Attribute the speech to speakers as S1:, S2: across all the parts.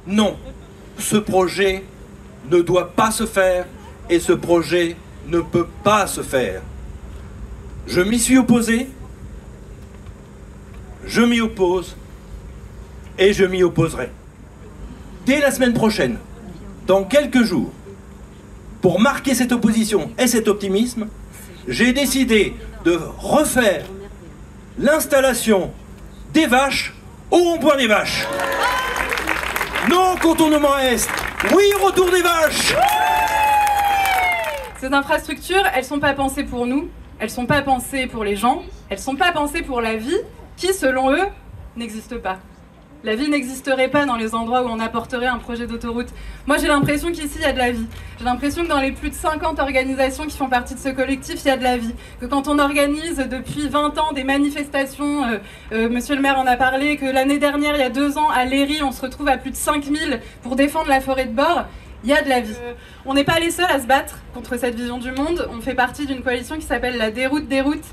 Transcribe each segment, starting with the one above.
S1: Non, ce projet ne doit pas se faire et ce projet ne peut pas se faire. Je m'y suis opposé, je m'y oppose et je m'y opposerai. Dès la semaine prochaine, dans quelques jours, pour marquer cette opposition et cet optimisme, j'ai décidé de refaire l'installation des vaches au rond-point des vaches. Non contournement Est, oui retour des vaches.
S2: Ces infrastructures, elles ne sont pas pensées pour nous, elles ne sont pas pensées pour les gens, elles ne sont pas pensées pour la vie qui, selon eux, n'existe pas. La vie n'existerait pas dans les endroits où on apporterait un projet d'autoroute. Moi, j'ai l'impression qu'ici, il y a de la vie. J'ai l'impression que dans les plus de 50 organisations qui font partie de ce collectif, il y a de la vie. Que quand on organise depuis 20 ans des manifestations, monsieur le maire en a parlé, que l'année dernière, il y a 2 ans, à Léry, on se retrouve à plus de 5000 pour défendre la forêt de bord, il y a de la vie. On n'est pas les seuls à se battre contre cette vision du monde. On fait partie d'une coalition qui s'appelle la Déroute des routes,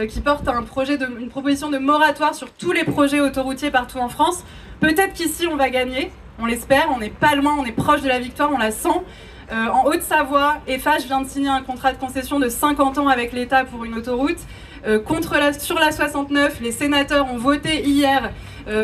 S2: qui porte une proposition de moratoire sur tous les projets autoroutiers partout en France. Peut-être qu'ici on va gagner, on l'espère, on n'est pas loin, on est proche de la victoire, on la sent. En Haute-Savoie, Eiffage vient de signer un contrat de concession de 50 ans avec l'État pour une autoroute. Sur la 69, les sénateurs ont voté hier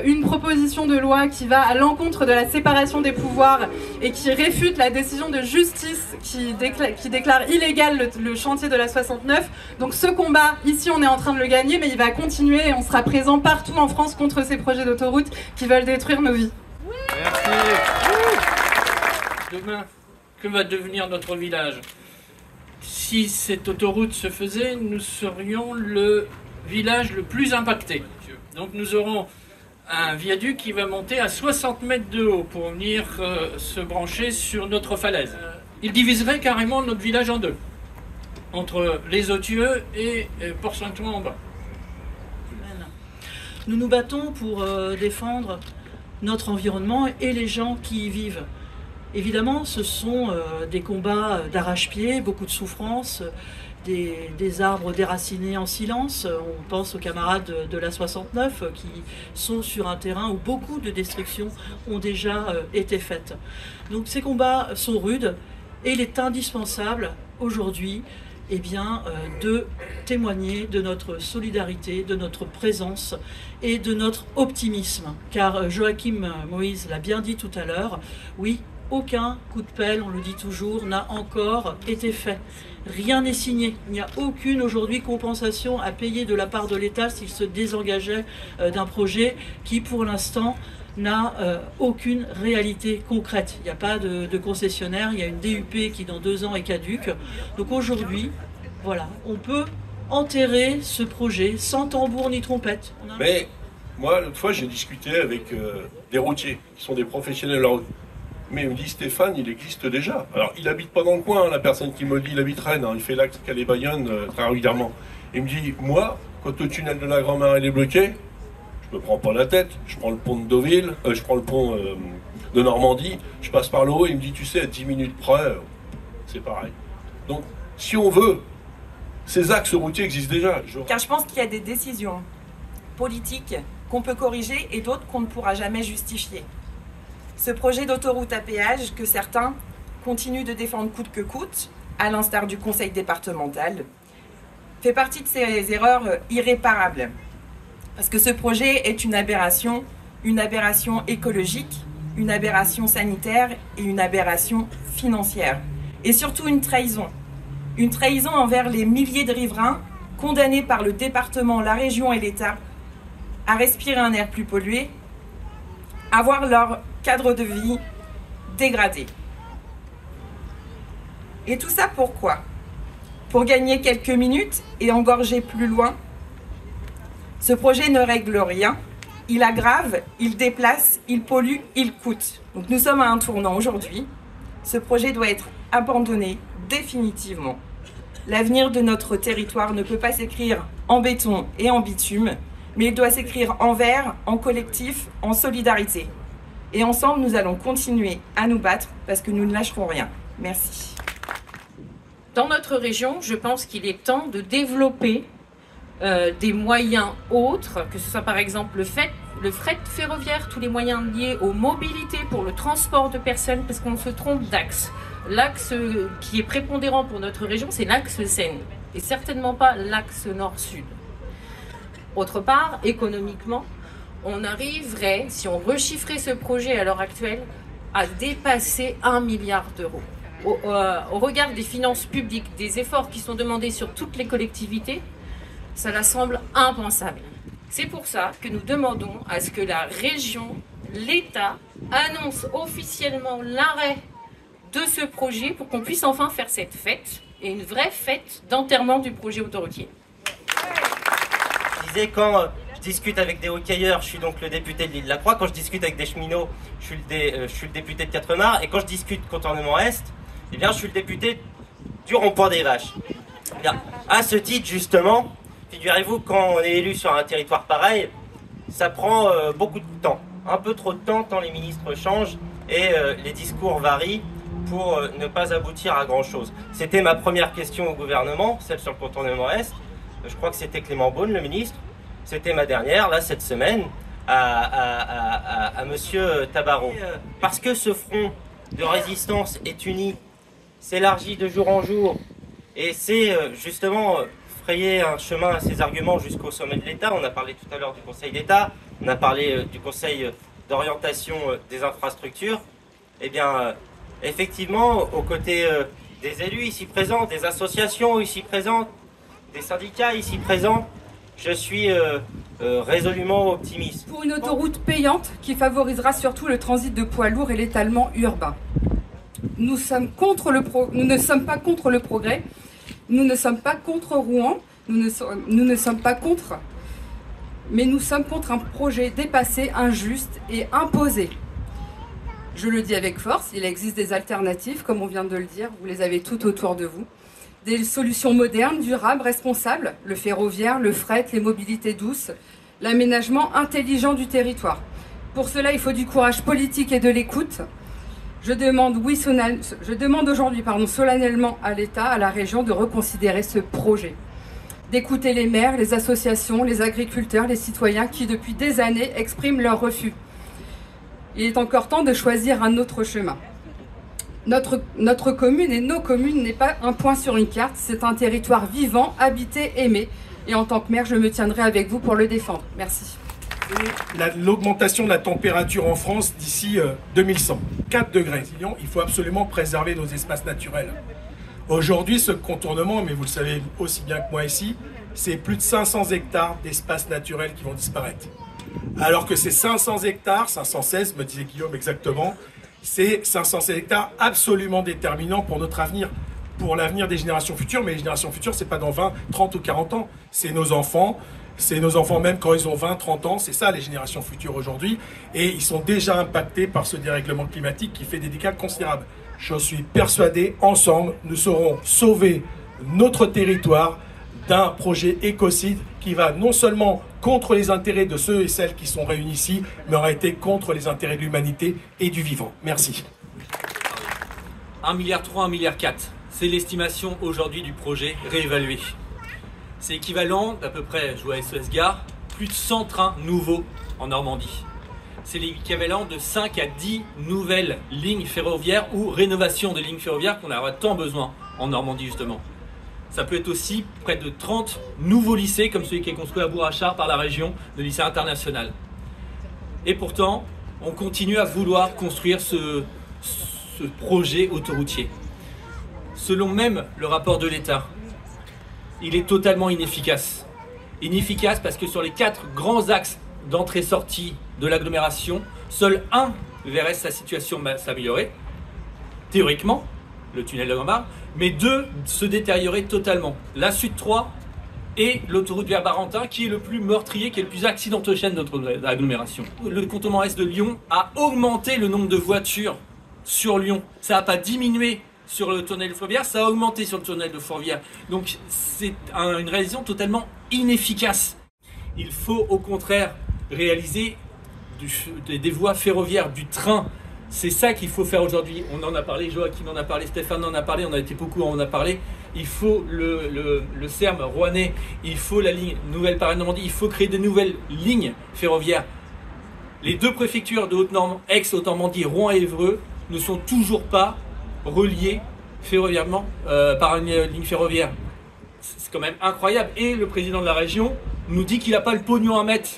S2: une proposition de loi qui va à l'encontre de la séparation des pouvoirs et qui réfute la décision de justice qui déclare illégal le chantier de la 69. Donc ce combat, ici on est en train de le gagner, mais il va continuer et on sera présent partout en France contre ces projets d'autoroute qui veulent détruire nos vies.
S3: Merci. Demain, que va devenir notre village ? Si cette autoroute se faisait, nous serions le village le plus impacté. Donc nous aurons un viaduc qui va monter à 60 mètres de haut pour venir se brancher sur notre falaise. Il diviserait carrément notre village en deux, entre les Authieux et Port-Saint-Ouen en bas.
S4: Nous nous battons pour défendre notre environnement et les gens qui y vivent. Évidemment, ce sont des combats d'arrache-pied, beaucoup de souffrance, des arbres déracinés en silence. On pense aux camarades de la 69 qui sont sur un terrain où beaucoup de destructions ont déjà été faites. Donc ces combats sont rudes et il est indispensable aujourd'hui de témoigner de notre solidarité, de notre présence et de notre optimisme. Car Joachim Moïse l'a bien dit tout à l'heure, oui, aucun coup de pelle, on le dit toujours, n'a encore été fait. Rien n'est signé. Il n'y a aucune aujourd'hui compensation à payer de la part de l'État s'il se désengageait d'un projet qui, pour l'instant, n'a aucune réalité concrète. Il n'y a pas de concessionnaire, il y a une DUP qui dans 2 ans est caduque. Donc aujourd'hui, voilà, on peut enterrer ce projet sans tambour ni trompette.
S5: Mais moi, l'autre fois, j'ai discuté avec des routiers qui sont des professionnels de la route. Mais il me dit, Stéphane, il existe déjà. Alors, il habite pas dans le coin, la personne qui me le dit, il habite Rennes, il fait l'axe Calais-Bayonne très régulièrement. Il me dit, moi, quand le tunnel de la Grand-Mare est bloqué, je me prends pas la tête, je prends le pont de Deauville, je prends le pont de Normandie, je passe par le haut, il me dit, tu sais, à 10 minutes près, c'est pareil. Donc, si on veut, ces axes routiers existent déjà.
S6: Car je pense qu'il y a des décisions politiques qu'on peut corriger et d'autres qu'on ne pourra jamais justifier. Ce projet d'autoroute à péage que certains continuent de défendre coûte que coûte, à l'instar du conseil départemental, fait partie de ces erreurs irréparables. Parce que ce projet est une aberration écologique, une aberration sanitaire et une aberration financière. Et surtout une trahison. Une trahison envers les milliers de riverains condamnés par le département, la région et l'État à respirer un air plus pollué, à voir leur cadre de vie dégradé. Et tout ça pourquoi ? Pour gagner quelques minutes et engorger plus loin ? Ce projet ne règle rien, il aggrave, il déplace, il pollue, il coûte. Donc nous sommes à un tournant aujourd'hui. Ce projet doit être abandonné définitivement. L'avenir de notre territoire ne peut pas s'écrire en béton et en bitume, mais il doit s'écrire en verre, en collectif, en solidarité. Et ensemble, nous allons continuer à nous battre parce que nous ne lâcherons rien. Merci.
S7: Dans notre région, je pense qu'il est temps de développer des moyens autres, que ce soit par exemple le fret ferroviaire, tous les moyens liés aux mobilités pour le transport de personnes, parce qu'on se trompe d'axe. L'axe qui est prépondérant pour notre région, c'est l'axe Seine, et certainement pas l'axe nord-sud. Autre part, économiquement, on arriverait, si on rechiffrait ce projet à l'heure actuelle, à dépasser 1 milliard d'euros. Au regard des finances publiques, des efforts qui sont demandés sur toutes les collectivités, cela semble impensable. C'est pour ça que nous demandons à ce que la région, l'État, annonce officiellement l'arrêt de ce projet pour qu'on puisse enfin faire cette fête, et une vraie fête d'enterrement du projet autoroutier.
S8: Je disais, quand je discute avec des hockeyeurs, je suis donc le député de l'Île-de-la-Croix. Quand je discute avec des cheminots, je suis le député de Quatremar. Et quand je discute contournement Est, eh bien, je suis le député du rond-point des Vaches. Eh bien, à ce titre, justement, figurez-vous, quand on est élu sur un territoire pareil, ça prend beaucoup de temps. Un peu trop de temps, tant les ministres changent et les discours varient pour ne pas aboutir à grand-chose. C'était ma première question au gouvernement, celle sur le contournement Est. Je crois que c'était Clément Beaune, le ministre. C'était ma dernière, là, cette semaine, à monsieur Tabarot. Parce que ce front de résistance est uni, s'élargit de jour en jour, et c'est justement frayer un chemin à ces arguments jusqu'au sommet de l'État. On a parlé tout à l'heure du Conseil d'État, on a parlé du Conseil d'orientation des infrastructures. Eh bien, effectivement, aux côtés des élus ici présents, des associations ici présentes, des syndicats ici présents, je suis résolument optimiste.
S9: Pour une autoroute payante qui favorisera surtout le transit de poids lourds et l'étalement urbain. Nous ne sommes pas contre le progrès, nous ne sommes pas contre Rouen, nous ne sommes pas contre, mais nous sommes contre un projet dépassé, injuste et imposé. Je le dis avec force, il existe des alternatives, comme on vient de le dire, vous les avez toutes autour de vous. Des solutions modernes, durables, responsables, le ferroviaire, le fret, les mobilités douces, l'aménagement intelligent du territoire. Pour cela, il faut du courage politique et de l'écoute. Je demande aujourd'hui solennellement à l'État, à la région, de reconsidérer ce projet. D'écouter les maires, les associations, les agriculteurs, les citoyens qui, depuis des années, expriment leur refus. Il est encore temps de choisir un autre chemin. Notre commune et nos communes n'est pas un point sur une carte, c'est un territoire vivant, habité, aimé. Et en tant que maire, je me tiendrai avec vous pour le défendre. Merci.
S10: L'augmentation de la température en France d'ici 2100, 4 degrés. Il faut absolument préserver nos espaces naturels. Aujourd'hui, ce contournement, mais vous le savez aussi bien que moi ici, c'est plus de 500 hectares d'espaces naturels qui vont disparaître. Alors que ces 500 hectares, 516 me disait Guillaume exactement, c'est 500 hectares absolument déterminants pour notre avenir, pour l'avenir des générations futures. Mais les générations futures, c'est pas dans 20, 30 ou 40 ans, c'est nos enfants même quand ils ont 20, 30 ans, c'est ça les générations futures aujourd'hui. Et ils sont déjà impactés par ce dérèglement climatique qui fait des dégâts considérables. Je suis persuadé, ensemble, nous saurons sauver notre territoire d'un projet écocide qui va non seulement contre les intérêts de ceux et celles qui sont réunis ici, mais aura été contre les intérêts de l'humanité et du vivant. Merci.
S11: 1,3 milliard, 1,4 milliard, c'est l'estimation aujourd'hui du projet réévalué. C'est équivalent d'à peu près, je vois SES Gare, plus de 100 trains nouveaux en Normandie. C'est l'équivalent de 5 à 10 nouvelles lignes ferroviaires ou rénovation de lignes ferroviaires qu'on aura tant besoin en Normandie justement. Ça peut être aussi près de 30 nouveaux lycées, comme celui qui est construit à Bourg-Achard par la région, le lycée international. Et pourtant, on continue à vouloir construire ce projet autoroutier. Selon même le rapport de l'État, il est totalement inefficace. Inefficace parce que sur les 4 grands axes d'entrée-sortie de l'agglomération, seul un verrait sa situation s'améliorer, théoriquement, le tunnel de Grandmar, mais 2 se détériorer totalement. La Sud 3 et l'autoroute vers Barentin, qui est le plus meurtrier, qui est le plus accidentogène de notre agglomération. Le contournement Est de Lyon a augmenté le nombre de voitures sur Lyon. Ça n'a pas diminué sur le tunnel de Fourvière, ça a augmenté sur le tunnel de Fourvière. Donc c'est une réalisation totalement inefficace. Il faut au contraire réaliser des voies ferroviaires, du train. C'est ça qu'il faut faire aujourd'hui. On en a parlé, Joachim en a parlé, Stéphane en a parlé, on a été beaucoup, on en a parlé. il faut le CERM rouennais, il faut la ligne Nouvelle-Paris-Normandie, il faut créer de nouvelles lignes ferroviaires. Les deux préfectures de Aix-Haute-Normandie, Rouen et Évreux ne sont toujours pas reliées ferroviairement par une ligne ferroviaire. C'est quand même incroyable. Et le président de la région nous dit qu'il n'a pas le pognon à mettre.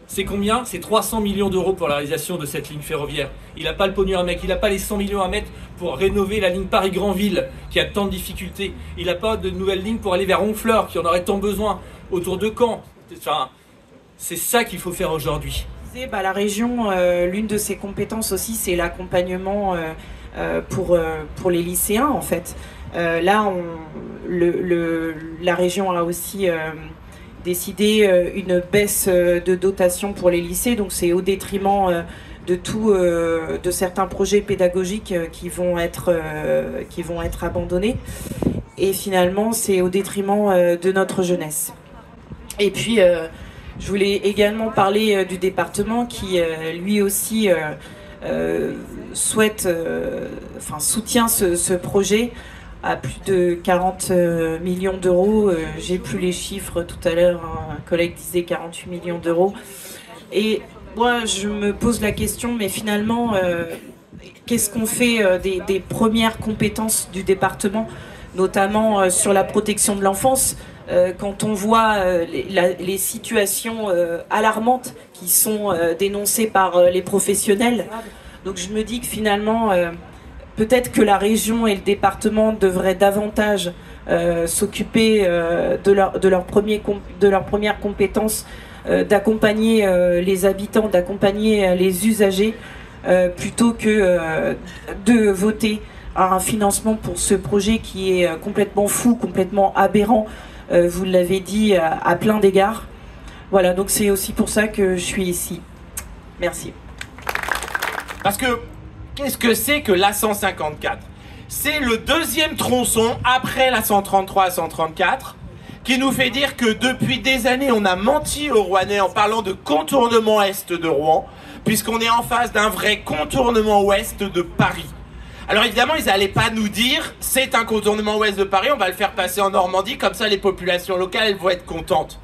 S11: C'est combien? C'est 300 millions d'euros pour la réalisation de cette ligne ferroviaire. Il n'a pas le pognon à mettre, il n'a pas les 100 millions à mettre pour rénover la ligne Paris-Grandville, qui a tant de difficultés. Il n'a pas de nouvelles lignes pour aller vers Honfleur, qui en aurait tant besoin, autour de Caen. Enfin, c'est ça qu'il faut faire aujourd'hui.
S12: La région, l'une de ses compétences aussi, c'est l'accompagnement pour les lycéens, en fait. Là, la région a aussi décidé une baisse de dotation pour les lycées, donc c'est au détriment de certains projets pédagogiques qui vont être abandonnés, et finalement c'est au détriment de notre jeunesse. Et puis je voulais également parler du département qui lui aussi soutient ce projet à plus de 40 millions d'euros. J'ai plus les chiffres tout à l'heure, un collègue disait 48 millions d'euros. Et moi, je me pose la question, mais finalement, qu'est-ce qu'on fait des premières compétences du département, notamment sur la protection de l'enfance, quand on voit les situations alarmantes qui sont dénoncées par les professionnels. Donc je me dis que finalement, peut-être que la région et le département devraient davantage s'occuper de leur première compétence, d'accompagner les habitants, d'accompagner les usagers, plutôt que de voter à un financement pour ce projet qui est complètement fou, complètement aberrant, vous l'avez dit, à plein d'égards. Voilà, donc c'est aussi pour ça que je suis ici. Merci.
S13: Parce que, qu'est-ce que c'est que l'A154? C'est le deuxième tronçon après la 133 à 134 qui nous fait dire que depuis des années on a menti aux Rouennais en parlant de contournement est de Rouen, puisqu'on est en face d'un vrai contournement ouest de Paris. Alors évidemment ils n'allaient pas nous dire c'est un contournement ouest de Paris, on va le faire passer en Normandie, comme ça les populations locales elles vont être contentes.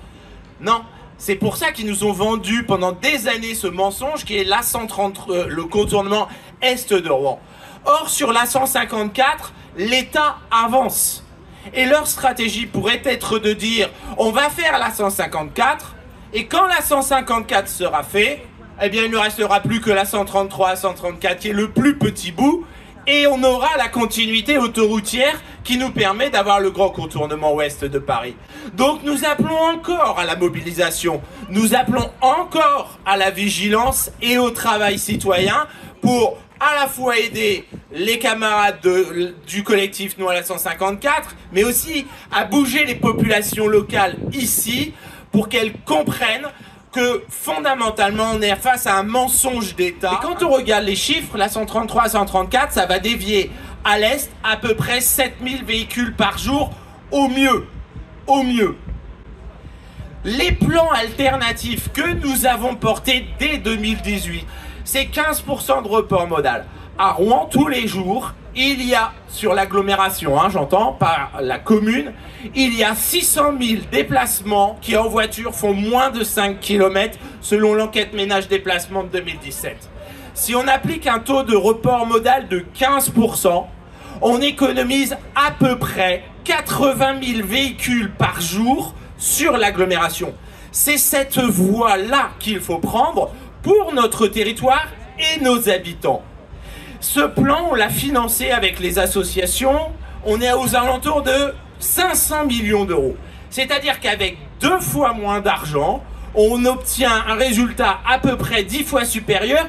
S13: Non. C'est pour ça qu'ils nous ont vendu pendant des années ce mensonge qui est l'A130, le contournement est de Rouen. Or, sur l'A154, l'État avance. Et leur stratégie pourrait être de dire on va faire l'A154 et quand l'A154 sera fait, eh bien il ne restera plus que l'A133 à 134 qui est le plus petit bout et on aura la continuité autoroutière qui nous permet d'avoir le grand contournement ouest de Paris. Donc nous appelons encore à la mobilisation, nous appelons encore à la vigilance et au travail citoyen pour à la fois aider les camarades du collectif Nous à la 154, mais aussi à bouger les populations locales ici pour qu'elles comprennent que fondamentalement on est face à un mensonge d'État. Et quand on regarde les chiffres, la 133 à 134, ça va dévier à l'est à peu près 7000 véhicules par jour au mieux. Au mieux. Les plans alternatifs que nous avons portés dès 2018, c'est 15% de report modal. À Rouen, tous les jours, il y a, sur l'agglomération, j'entends, par la commune, il y a 600 000 déplacements qui en voiture font moins de 5 km selon l'enquête ménage déplacement de 2017. Si on applique un taux de report modal de 15%, on économise à peu près 80 000 véhicules par jour sur l'agglomération. C'est cette voie-là qu'il faut prendre pour notre territoire et nos habitants. Ce plan, on l'a financé avec les associations, on est aux alentours de 500 millions d'euros. C'est-à-dire qu'avec 2 fois moins d'argent, on obtient un résultat à peu près 10 fois supérieur